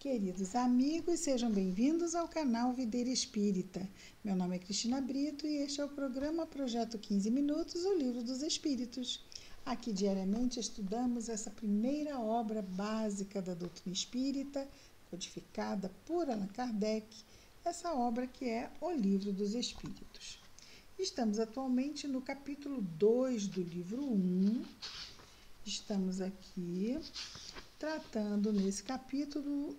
Queridos amigos, sejam bem-vindos ao canal Videira Espírita. Meu nome é Cristina Brito e este é o programa Projeto 15 Minutos, o Livro dos Espíritos. Aqui diariamente estudamos essa primeira obra básica da doutrina espírita, codificada por Allan Kardec, essa obra que é o Livro dos Espíritos. Estamos atualmente no capítulo 2 do livro 1. Estamos aqui tratando nesse capítulo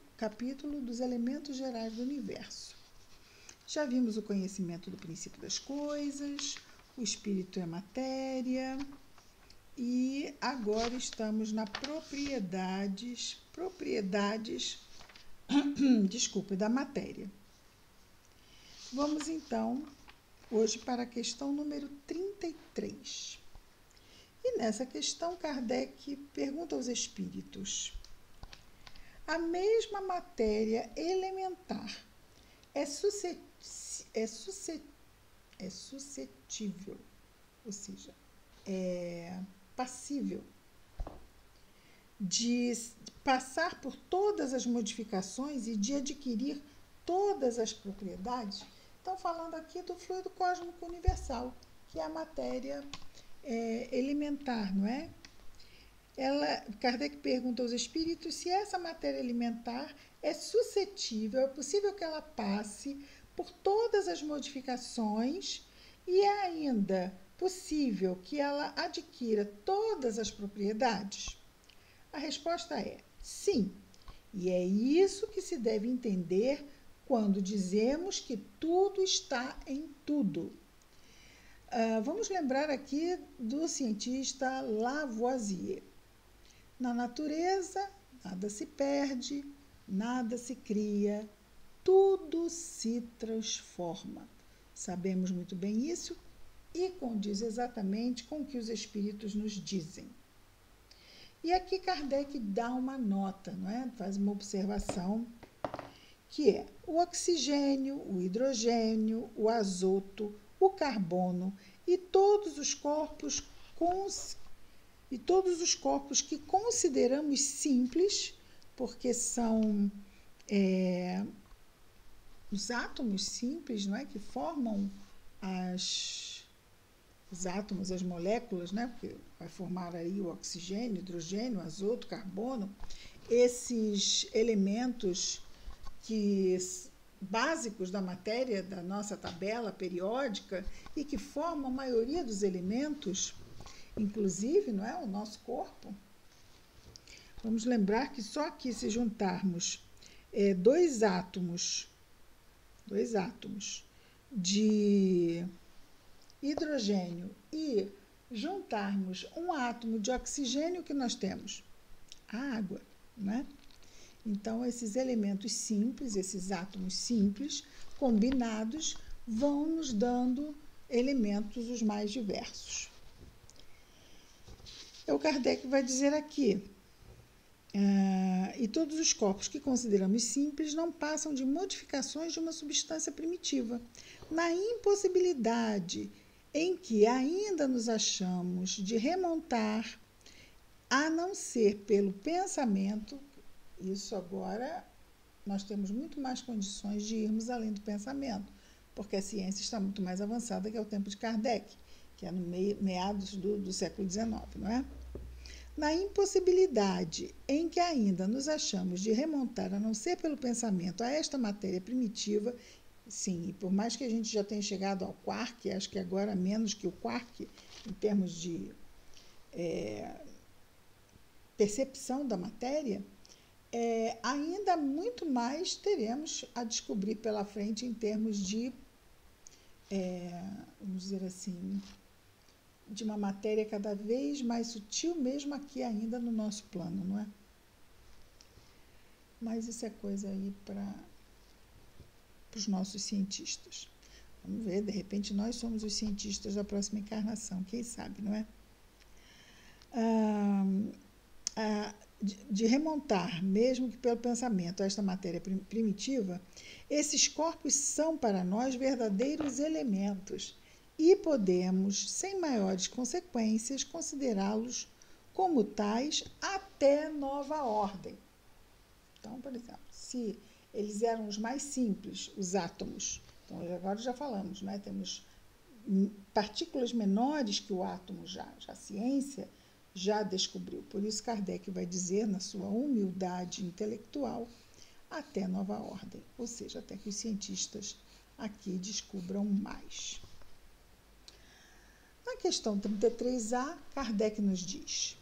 dos elementos gerais do universo. Já vimos o conhecimento do princípio das coisas, o espírito é matéria, e agora estamos na propriedades da matéria. Vamos então hoje para a questão número 33. E nessa questão, Kardec pergunta aos espíritos: a mesma matéria elementar é suscetível, ou seja, é passível de passar por todas as modificações e de adquirir todas as propriedades? Estão falando aqui do fluido cósmico universal, que é a matéria elementar, não é? Kardec pergunta aos espíritos se essa matéria elementar é suscetível, é possível que ela passe por todas as modificações e é ainda possível que ela adquira todas as propriedades? A resposta é sim, e é isso que se deve entender quando dizemos que tudo está em tudo. Vamos lembrar aqui do cientista Lavoisier. Na natureza, nada se perde, nada se cria, tudo se transforma. Sabemos muito bem isso e condiz exatamente com o que os espíritos nos dizem. E aqui Kardec dá uma nota, não é? Faz uma observação, que é o oxigênio, o hidrogênio, o azoto, o carbono e todos os corpos que consideramos simples, porque são os átomos simples, não é, que formam os átomos, as moléculas, né, porque vai formar aí o oxigênio, hidrogênio, azoto, carbono, esses elementos básicos da matéria, da nossa tabela periódica, e que formam a maioria dos elementos, inclusive, não é, o nosso corpo. Vamos lembrar que só aqui, se juntarmos dois átomos de hidrogênio e juntarmos um átomo de oxigênio, que nós temos? A água, né? Então, esses elementos simples, esses átomos simples, combinados, vão nos dando elementos os mais diversos. O Kardec vai dizer aqui, e todos os corpos que consideramos simples não passam de modificações de uma substância primitiva. Na impossibilidade em que ainda nos achamos de remontar, a não ser pelo pensamento, isso agora nós temos muito mais condições de irmos além do pensamento, porque a ciência está muito mais avançada que é o tempo de Kardec, que é no meados do século XIX, não é? Na impossibilidade em que ainda nos achamos de remontar, a não ser pelo pensamento, a esta matéria primitiva, sim, e por mais que a gente já tenha chegado ao quark, acho que agora menos que o quark, em termos de percepção da matéria, ainda muito mais teremos a descobrir pela frente em termos de, vamos dizer assim, de uma matéria cada vez mais sutil, mesmo aqui ainda no nosso plano, não é? Mas isso é coisa aí para os nossos cientistas. Vamos ver, de repente nós somos os cientistas da próxima encarnação, quem sabe, não é? De remontar, mesmo que pelo pensamento, a esta matéria primitiva, esses corpos são para nós verdadeiros elementos e podemos, sem maiores consequências, considerá-los como tais até nova ordem. Então, por exemplo, se eles eram os mais simples, os átomos, então agora já falamos, né? Temos partículas menores que o átomo já a ciência já descobriu. Por isso Kardec vai dizer, na sua humildade intelectual, até nova ordem, ou seja, até que os cientistas aqui descubram mais. Na questão 33A, Kardec nos diz,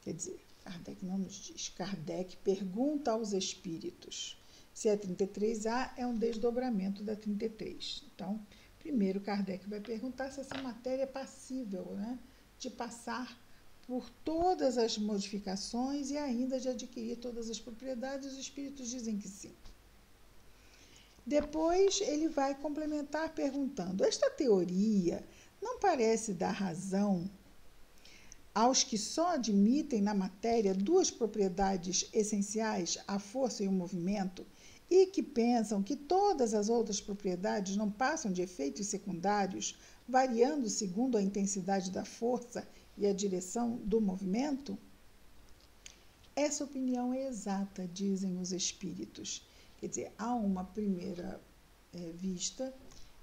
quer dizer, Kardec não nos diz, Kardec pergunta aos espíritos. Se é 33A, é um desdobramento da 33. Então, primeiro Kardec vai perguntar se essa matéria é passível, né, de passar por todas as modificações e ainda de adquirir todas as propriedades. Os espíritos dizem que sim. Depois ele vai complementar perguntando: esta teoria não parece dar razão aos que só admitem na matéria duas propriedades essenciais, a força e o movimento, e que pensam que todas as outras propriedades não passam de efeitos secundários, variando segundo a intensidade da força e a direção do movimento? Essa opinião é exata, dizem os espíritos. Quer dizer, a uma primeira vista,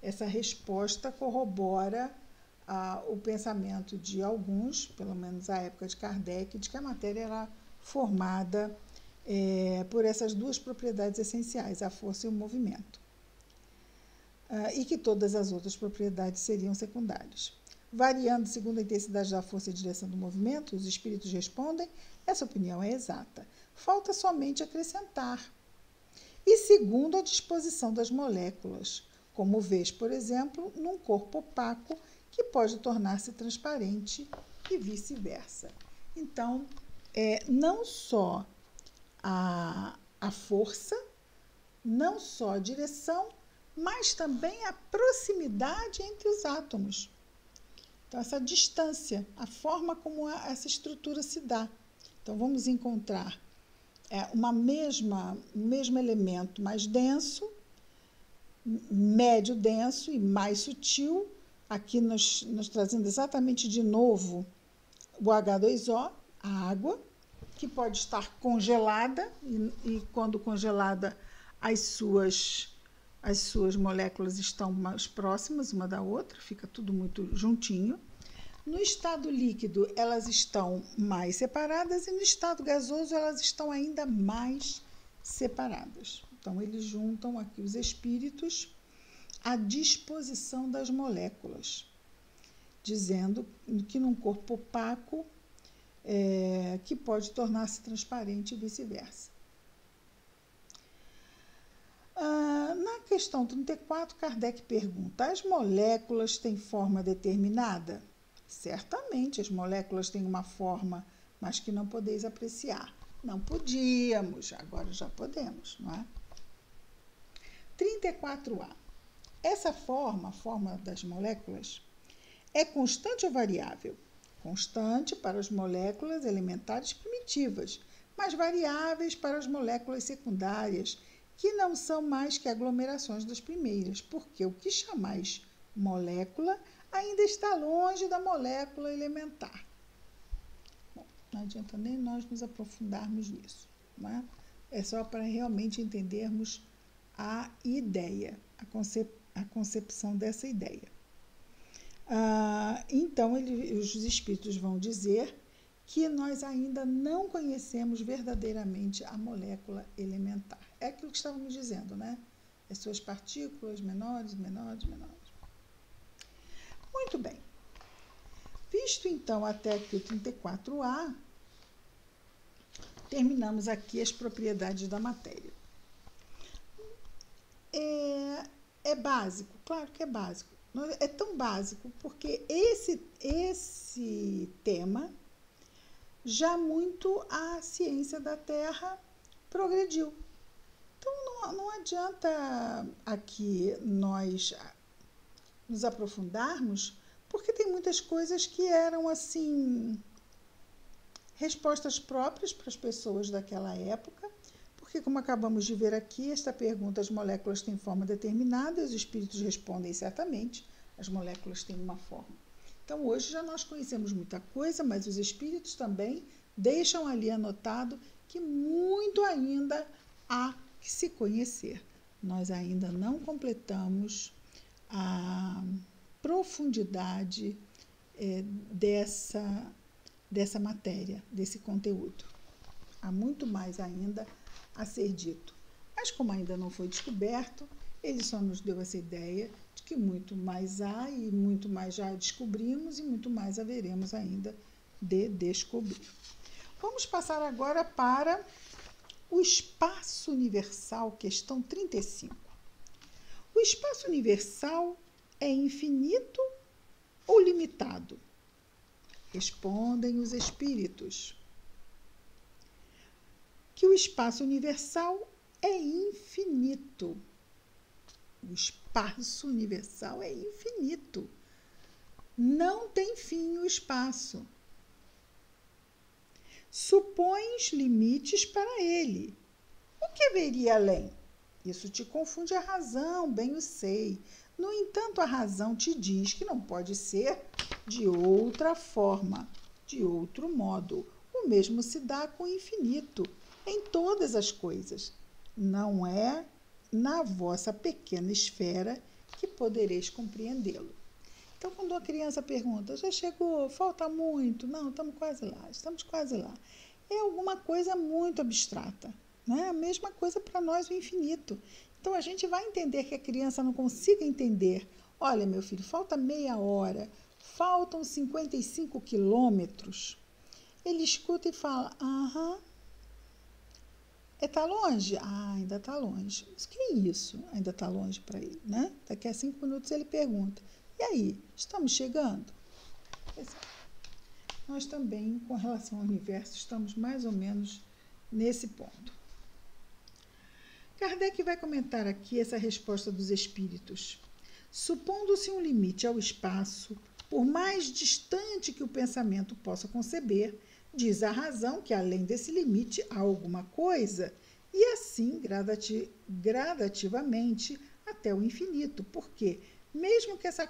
essa resposta corrobora o pensamento de alguns, pelo menos à época de Kardec, de que a matéria era formada por essas duas propriedades essenciais, a força e o movimento, e que todas as outras propriedades seriam secundárias. Variando segundo a intensidade da força e a direção do movimento, os espíritos respondem: essa opinião é exata. Falta somente acrescentar. E segundo a disposição das moléculas, como vês, por exemplo, num corpo opaco que pode tornar-se transparente e vice-versa. Então, não só a força, não só a direção, mas também a proximidade entre os átomos. Então, essa distância, a forma como essa estrutura se dá. Então, vamos encontrar um mesmo elemento mais denso, médio denso e mais sutil, aqui nos trazendo exatamente de novo o H2O, a água, que pode estar congelada, e quando congelada as suas moléculas estão mais próximas uma da outra, fica tudo muito juntinho. No estado líquido, elas estão mais separadas, e no estado gasoso, elas estão ainda mais separadas. Então, eles juntam aqui os espíritos à disposição das moléculas, dizendo que num corpo opaco, que pode tornar-se transparente e vice-versa. Na questão 34, Kardec pergunta: as moléculas têm forma determinada? Certamente, as moléculas têm uma forma, mas que não podeis apreciar. Não podíamos, agora já podemos, não é? 34A. Essa forma, a forma das moléculas, é constante ou variável? Constante para as moléculas elementares primitivas, mas variáveis para as moléculas secundárias, que não são mais que aglomerações das primeiras, porque o que chamais molécula ainda está longe da molécula elementar. Bom, não adianta nem nós nos aprofundarmos nisso, não é? É só para realmente entendermos a ideia, a concepção dessa ideia. Então, os espíritos vão dizer que nós ainda não conhecemos verdadeiramente a molécula elementar. É aquilo que estávamos dizendo, né? As suas partículas menores. Muito bem. Visto, então, até aqui o 34A, terminamos aqui as propriedades da matéria. É básico? Claro que é básico. É tão básico porque esse tema já muito a ciência da Terra progrediu. Então, não adianta aqui nós nos aprofundarmos, porque tem muitas coisas que eram, assim, respostas próprias para as pessoas daquela época, porque, como acabamos de ver aqui, esta pergunta: as moléculas têm forma determinada, e os espíritos respondem: certamente, as moléculas têm uma forma. Então, hoje já nós conhecemos muita coisa, mas os espíritos também deixam ali anotado que muito ainda há que se conhecer. Nós ainda não completamos a profundidade dessa matéria, desse conteúdo. Há muito mais ainda a ser dito. Mas como ainda não foi descoberto, ele só nos deu essa ideia de que muito mais há e muito mais já descobrimos e muito mais haveremos ainda de descobrir. Vamos passar agora para o espaço universal, questão 35. O espaço universal é infinito ou limitado? Respondem os espíritos que o espaço universal é infinito. O espaço universal é infinito. Não tem fim o espaço. Supões limites para ele. O que haveria além? Isso te confunde a razão, bem o sei. No entanto, a razão te diz que não pode ser de outra forma, de outro modo. O mesmo se dá com o infinito, em todas as coisas. Não é na vossa pequena esfera que podereis compreendê-lo. Então, quando a criança pergunta, já chegou, falta muito? Não, estamos quase lá, estamos quase lá. É alguma coisa muito abstrata, né? A mesma coisa para nós o infinito. Então, a gente vai entender que a criança não consiga entender. Olha, meu filho, falta meia hora, faltam 55 quilômetros. Ele escuta e fala, aham. Está longe? Ah, ainda está longe. Mas o que é isso? Ainda está longe para ele, né? Daqui a 5 minutos ele pergunta, e aí, estamos chegando? Nós também, com relação ao universo, estamos mais ou menos nesse ponto. Kardec vai comentar aqui essa resposta dos espíritos. Supondo-se um limite ao espaço, por mais distante que o pensamento possa conceber, diz a razão que além desse limite há alguma coisa, e assim gradativamente até o infinito, porque mesmo que essa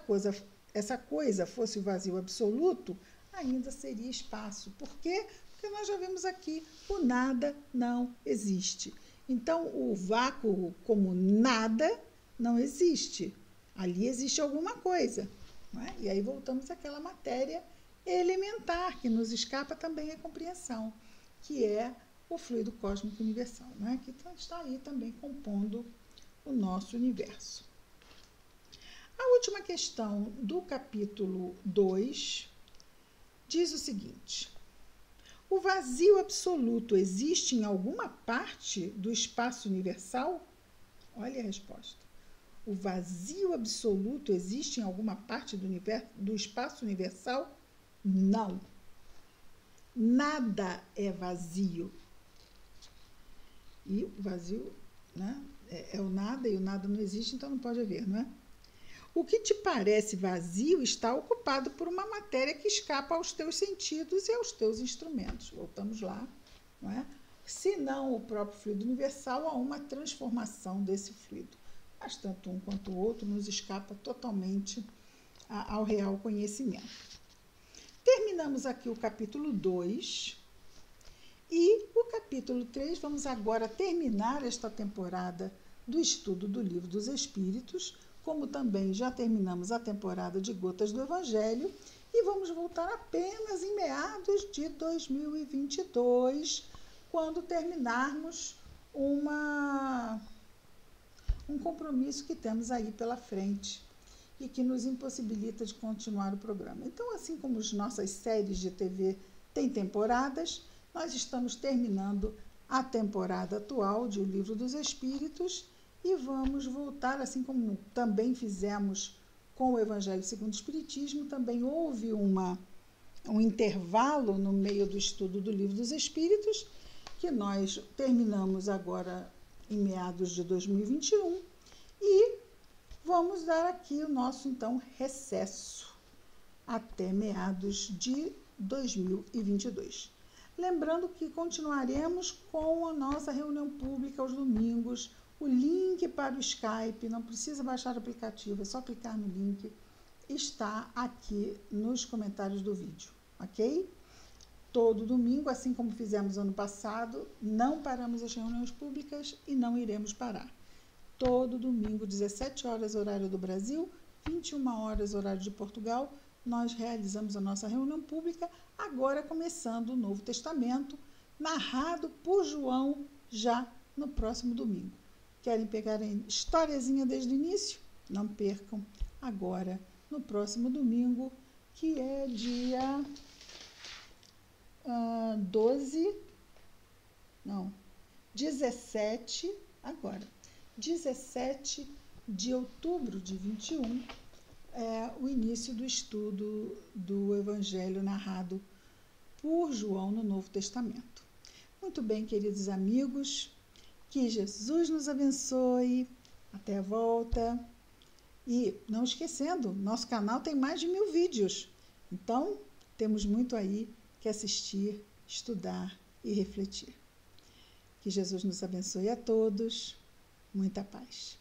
coisa fosse o vazio absoluto, ainda seria espaço. Por quê? Porque nós já vimos aqui, o nada não existe. Então, o vácuo como nada não existe. Ali existe alguma coisa. Não é? E aí voltamos àquela matéria elementar, que nos escapa também a compreensão, que é o fluido cósmico universal, não é? Que está aí também compondo o nosso universo. A última questão do capítulo 2 diz o seguinte: o vazio absoluto existe em alguma parte do espaço universal? Olha a resposta. O vazio absoluto existe em alguma parte do espaço universal? Não. Nada é vazio. E o vazio, né, é o nada, e o nada não existe, então não pode haver, não é? O que te parece vazio está ocupado por uma matéria que escapa aos teus sentidos e aos teus instrumentos. Voltamos lá, não é? Se não o próprio fluido universal, há uma transformação desse fluido. Mas tanto um quanto o outro nos escapa totalmente ao real conhecimento. Terminamos aqui o capítulo 2 e o capítulo 3, vamos agora terminar esta temporada do estudo do Livro dos Espíritos, como também já terminamos a temporada de Gotas do Evangelho, e vamos voltar apenas em meados de 2022, quando terminarmos um compromisso que temos aí pela frente e que nos impossibilita de continuar o programa. Então, assim como as nossas séries de TV têm temporadas, nós estamos terminando a temporada atual de O Livro dos Espíritos e vamos voltar, assim como também fizemos com o Evangelho segundo o Espiritismo, também houve um intervalo no meio do estudo do Livro dos Espíritos, que nós terminamos agora em meados de 2021 e vamos dar aqui o nosso, então, recesso até meados de 2022. Lembrando que continuaremos com a nossa reunião pública aos domingos. O link para o Skype, não precisa baixar o aplicativo, é só clicar no link, está aqui nos comentários do vídeo, ok? todo domingo, assim como fizemos ano passado, não paramos as reuniões públicas e não iremos parar. Todo domingo, 17 horas, horário do Brasil, 21 horas, horário de Portugal, nós realizamos a nossa reunião pública, agora começando o Novo Testamento, narrado por João já no próximo domingo. Querem pegar a historiazinha desde o início? Não percam agora, no próximo domingo, que é dia 17, agora, 17 de outubro de 21, é o início do estudo do Evangelho narrado por João no Novo Testamento. Muito bem, queridos amigos, que Jesus nos abençoe, até a volta. E não esquecendo, nosso canal tem mais de 1000 vídeos, então temos muito aí que assistir, estudar e refletir. Que Jesus nos abençoe a todos, muita paz.